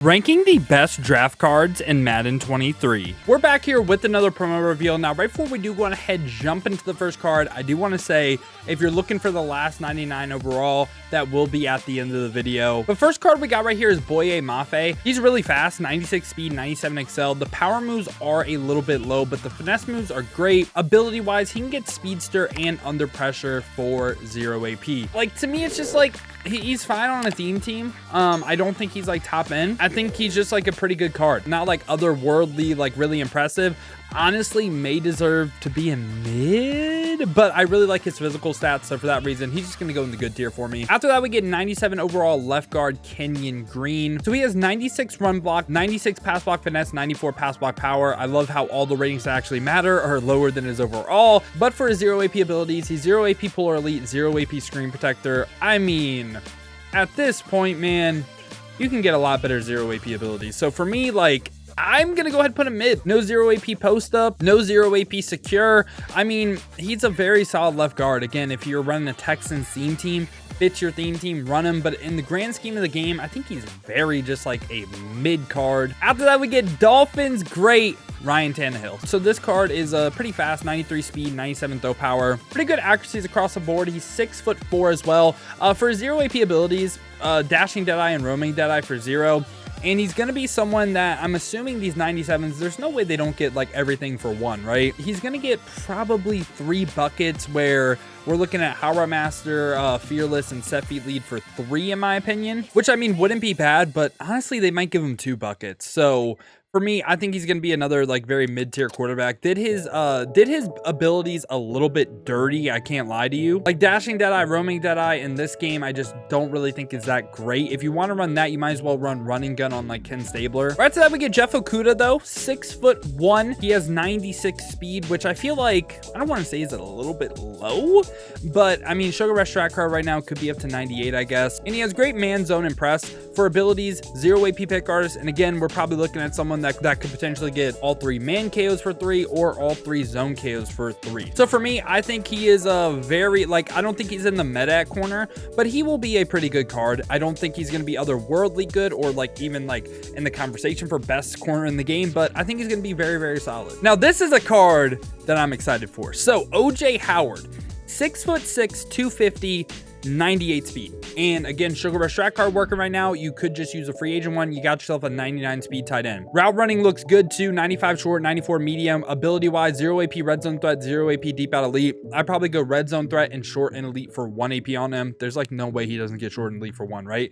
Ranking the best draft cards in Madden 23. We're back here with another promo reveal. Now, right before we do go ahead, jump into the first card, I do want to say, if you're looking for the last 99 overall, that will be at the end of the video. The first card we got right here is Boya Mafe. He's really fast, 96 speed, 97 excel. The power moves are a little bit low, but the finesse moves are great. Ability-wise, he can get speedster and under pressure for 0 AP. Like, to me, it's just like, he's fine on a theme team. I don't think he's like top end. I think he's just like a pretty good card. Not like otherworldly, like really impressive. Honestly, may deserve to be a mid, but I really like his physical stats. So for that reason, he's just going to go in the good tier for me. After that, we get 97 overall left guard Kenyan Green. So he has 96 run block, 96 pass block finesse, 94 pass block power. I love how all the ratings that actually matter are lower than his overall, but for his 0 AP abilities, he's 0 AP Polar Elite, 0 AP Screen Protector. I mean, at this point, man, you can get a lot better 0 AP abilities. So for me, like, I'm going to go ahead and put him mid. No 0 AP post up, no 0 AP secure. I mean, he's a very solid left guard. Again, if you're running a Texans theme team, fits your theme team, run him. But in the grand scheme of the game, I think he's very just like a mid card. After that, we get Dolphins great Ryan Tannehill. So this card is pretty fast, 93 speed, 97 throw power. Pretty good accuracies across the board. He's 6'4" as well. For his 0 AP abilities, dashing Deadeye and roaming Deadeye for 0. And he's going to be someone that I'm assuming these 97s, there's no way they don't get like everything for 1, right? He's going to get probably 3 buckets where we're looking at How Master, Fearless, and Set Feet Lead for 3, in my opinion, which I mean wouldn't be bad, but honestly, they might give him 2 buckets. So for me, I think he's going to be another like very mid-tier quarterback. Did his abilities a little bit dirty, I can't lie to you. Like dashing Deadeye, roaming Deadeye in this game, I just don't really think is that great. If you want to run that, you might as well run running gun on like Ken Stabler. Right after that, we get Jeff Okudah though, 6'1". He has 96 speed, which I feel like, I don't want to say is it a little bit low, but I mean, Sugar Rush track card right now could be up to 98, I guess. And he has great man zone and press. For abilities, 0 AP pick artist. And again, we're probably looking at someone that could potentially get all 3 man KOs for 3 or all 3 zone KOs for 3. So for me, I think he is a very, like, I don't think he's in the meta at corner, but he will be a pretty good card. I don't think he's going to be otherworldly good or like even like in the conversation for best corner in the game, but I think he's going to be very, very solid. Now, this is a card that I'm excited for. So OJ Howard, 6'6", 250, 98 speed. And again, Sugar Rush track card working right now. You could just use a free agent one. You got yourself a 99 speed tight end. Route running looks good too. 95 short, 94 medium. Ability wise, 0 AP red zone threat, 0 AP deep out elite. I'd probably go red zone threat and short and elite for 1 AP on him. There's like no way he doesn't get short and elite for 1, right?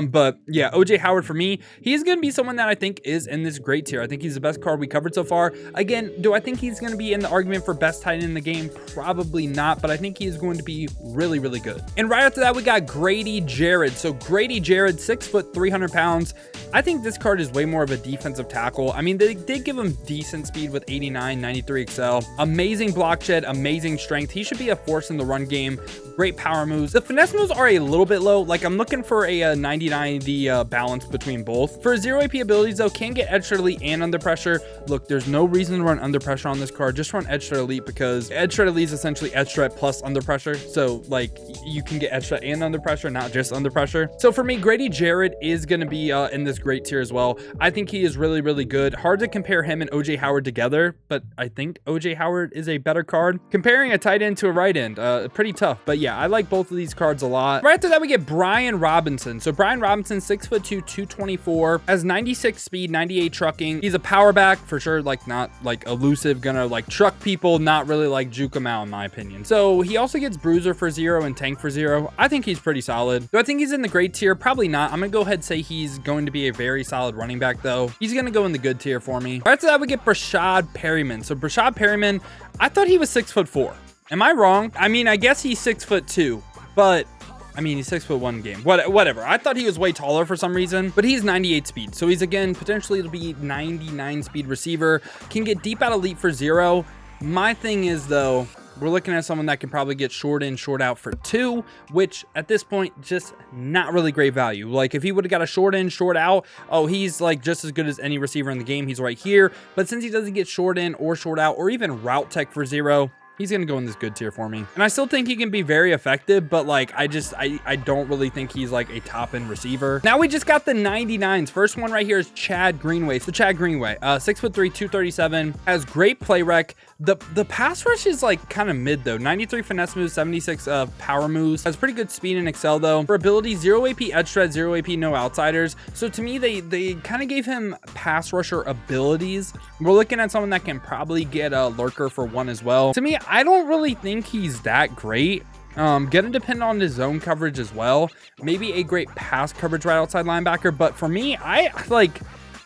But yeah, OJ Howard for me, he's going to be someone that I think is in this great tier. I think he's the best card we covered so far. Again, do I think he's going to be in the argument for best tight end in the game? Probably not, but I think he is going to be really, really good. And right after that, we got Grady Jarrett. So Grady Jarrett, 6 foot, 300 pounds. I think this card is way more of a defensive tackle. I mean, they did give him decent speed with 89, 93 excel. Amazing block shed, amazing strength. He should be a force in the run game. Great power moves. The finesse moves are a little bit low. Like I'm looking for a 90-90 balance between both. For 0 AP abilities though, can get edge threat elite and under pressure. Look, there's no reason to run under pressure on this card. Just run edge threat elite because edge threat elite is essentially edge threat plus under pressure. So like you can get edge threat and under pressure, not just under pressure. So for me, Grady Jarrett is going to be in this great tier as well. I think he is really, really good. Hard to compare him and OJ Howard together, but I think OJ Howard is a better card. Comparing a tight end to a right end, pretty tough. But yeah, I like both of these cards a lot. Right after that, we get Brian Robinson. So Brian Robinson, 6'2", 224, has 96 speed, 98 trucking. He's a power back for sure, like not like elusive, gonna like truck people, not really like juke them out in my opinion. So he also gets bruiser for 0 and tank for 0. I think he's pretty solid. Do I think he's in the great tier? Probably not. I'm gonna go ahead and say he's going to be a very solid running back though. He's gonna go in the good tier for me. Right after that, we get Breshad Perriman. So Breshad Perriman, I thought he was 6'4". Am I wrong? I mean, I guess he's 6'2", but I mean, he's 6'1" game. Whatever. I thought he was way taller for some reason, but he's 98 speed. So he's again, potentially it'll be 99 speed receiver. Can get deep out elite for 0. My thing is though, we're looking at someone that can probably get short in, short out for 2, which at this point, just not really great value. Like if he would have got a short in, short out, oh, he's like just as good as any receiver in the game. He's right here. But since he doesn't get short in or short out or even route tech for 0, he's gonna go in this good tier for me. And I still think he can be very effective, but like I don't really think he's like a top end receiver. Now we just got the 99s. First one right here is Chad Greenway. So Chad Greenway, 6'3", 237, has great play rec. The pass rush is like kind of mid though. 93 finesse moves, 76 power moves. Has pretty good speed and excel though. For ability, 0 AP edge threat, 0 AP no outsiders. So to me, they kind of gave him pass rusher abilities. We're looking at someone that can probably get a lurker for 1 as well. To me, I don't really think he's that great. Gonna depend on his zone coverage as well. Maybe a great pass coverage right outside linebacker, but for me,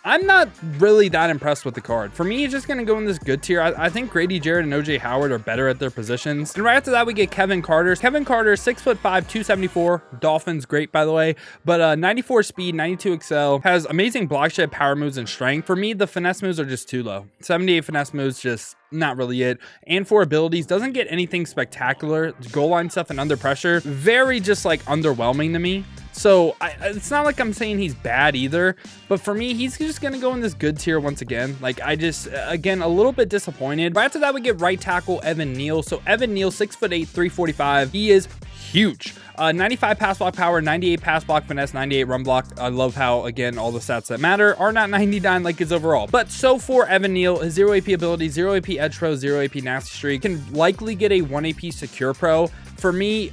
I'm not really that impressed with the card. For me, he's just going to go in this good tier. I think Grady Jarrett and OJ Howard are better at their positions. And right after that, we get Kevin Carter. Kevin Carter, 6'5", 274. Dolphins, great, by the way. But 94 speed, 92 excel. Has amazing block shed, power moves, and strength. For me, the finesse moves are just too low. 78 finesse moves, just not really it. And for abilities, doesn't get anything spectacular. Goal line stuff and under pressure, very just like underwhelming to me. So it's not like I'm saying he's bad either, but for me, he's just going to go in this good tier once again. Like again, a little bit disappointed. Right after that, we get right tackle Evan Neal. So Evan Neal, 6'8", 345. He is huge. 95 pass block power, 98 pass block finesse, 98 run block. I love how, again, all the stats that matter are not 99 like his overall. But so for Evan Neal, his 0 AP ability, 0 AP edge pro, 0 AP nasty streak, can likely get a 1 AP secure pro. For me,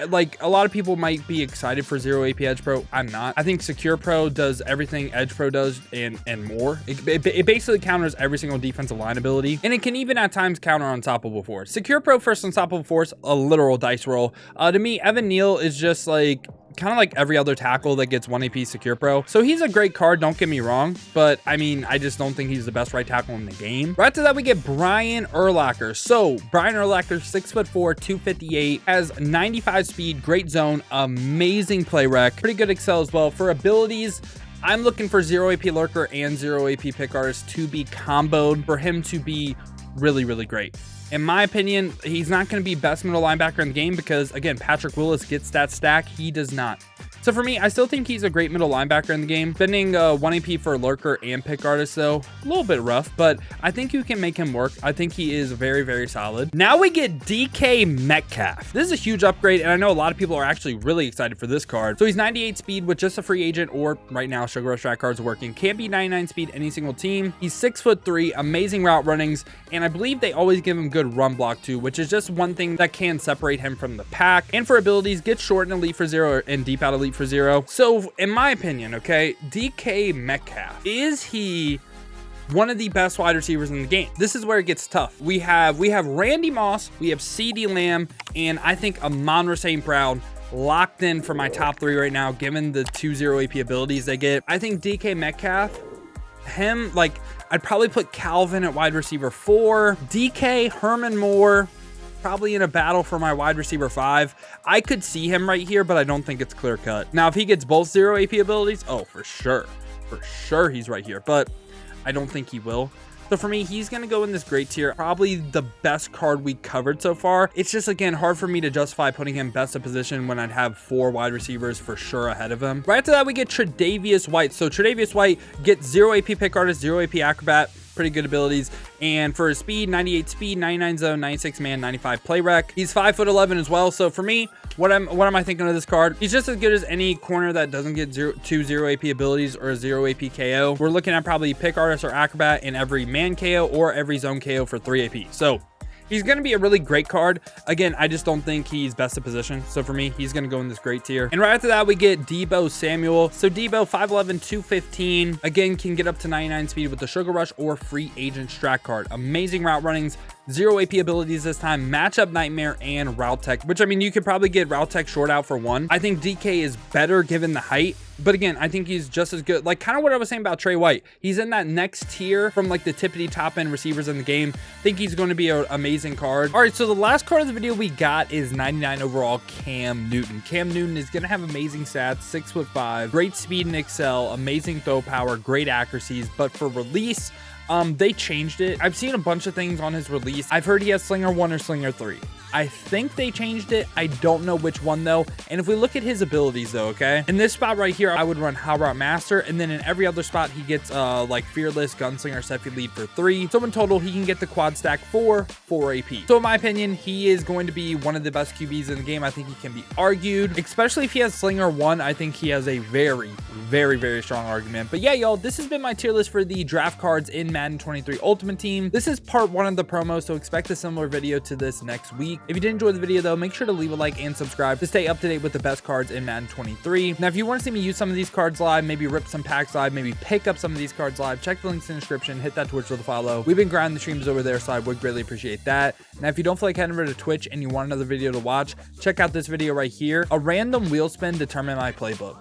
like a lot of people might be excited for 0 AP edge pro. I'm not. I think secure pro does everything edge pro does and more. It basically counters every single defensive line ability, and it can even at times counter unstoppable force. Secure pro first unstoppable force, a literal dice roll. To me, Evan Neal is just like kind of like every other tackle that gets 1 AP secure pro. So he's a great card, don't get me wrong, but I mean, I just don't think he's the best right tackle in the game. Right after that, we get Brian Urlacher. So Brian Urlacher, 6'4", 258, has 95 speed, great zone, amazing play rec, pretty good excel as well. For abilities, I'm looking for 0 AP lurker and 0 AP pick artist to be comboed for him to be really, really great. In my opinion, he's not going to be best middle linebacker in the game because, again, Patrick Willis gets that stack. He does not. So for me, I still think he's a great middle linebacker in the game. Spending 1 AP for lurker and pick artist, though, a little bit rough, but I think you can make him work. I think he is very, very solid. Now we get DK Metcalf. This is a huge upgrade, and I know a lot of people are actually really excited for this card. So he's 98 speed with just a free agent, or right now, Sugar Rush Track cards are working. Can't be 99 speed any single team. He's 6'3", amazing route runnings, and I believe they always give him good run block too, which is just one thing that can separate him from the pack. And for abilities, get short and elite for 0 and deep out elite for 0. So in my opinion, okay, DK Metcalf, is he one of the best wide receivers in the game? This is where it gets tough. We have Randy Moss, we have CeeDee Lamb, and I think Amon-Ra St. Brown locked in for my top 3 right now, given the 2 0 AP abilities they get. I think DK Metcalf, him, like, I'd probably put Calvin at wide receiver 4, DK, Herman Moore, probably in a battle for my wide receiver 5. I could see him right here, but I don't think it's clear cut. Now, if he gets both 0 AP abilities, oh, for sure he's right here, but I don't think he will. So for me, he's going to go in this great tier. Probably the best card we covered so far. It's just, again, hard for me to justify putting him best of position when I'd have 4 wide receivers for sure ahead of him. Right after that, we get Tre'Davious White. So Tre'Davious White gets 0 AP pick artist, 0 AP acrobat, pretty good abilities. And for his speed, 98 speed, 99 zone, 96 man, 95 play rec. He's 5'11" as well. So for me, what am I thinking of this card? He's just as good as any corner that doesn't get 2 0 AP abilities or a 0 AP KO. We're looking at probably pick artist or acrobat in every man KO or every zone KO for 3 AP. So he's going to be a really great card. Again, I just don't think he's best of position. So for me, he's going to go in this great tier. And right after that, we get Deebo Samuel. So Deebo, 5'11", 215. Again, can get up to 99 speed with the Sugar Rush or free agent strat card. Amazing route runnings. 0 AP abilities this time, matchup nightmare and route tech, which I mean, you could probably get route tech short out for 1. I think DK is better given the height, but again, I think he's just as good. Like kind of what I was saying about Trey White. He's in that next tier from like the tippity top end receivers in the game. I think he's going to be an amazing card. All right, so the last card of the video we got is 99 overall Cam Newton. Cam Newton is going to have amazing stats, 6'5", great speed and excel, amazing throw power, great accuracies, but for release, they changed it. I've seen a bunch of things on his release. I've heard he has Slinger 1 or Slinger 3. I think they changed it. I don't know which one though. And if we look at his abilities though, okay, in this spot right here, I would run How Route Master, and then in every other spot he gets like Fearless, Gunslinger, Seffi Lead for 3. So in total he can get the quad stack for 4 AP. So in my opinion, he is going to be one of the best QBs in the game. I think he can be argued, especially if he has Slinger 1. I think he has a very strong argument. But yeah, y'all, this has been my tier list for the draft cards in Madden 23 Ultimate Team. This is part 1 of the promo, so expect a similar video to this next week. If you did enjoy the video though, make sure to leave a like and subscribe to stay up to date with the best cards in Madden 23. Now if you want to see me use some of these cards live, maybe rip some packs live, maybe pick up some of these cards live, check the links in the description, hit that Twitch with a follow. We've been grinding the streams over there, so I would greatly appreciate that. Now if you don't feel like heading over to Twitch and you want another video to watch, check out this video right here. A random wheel spin determined my playbook.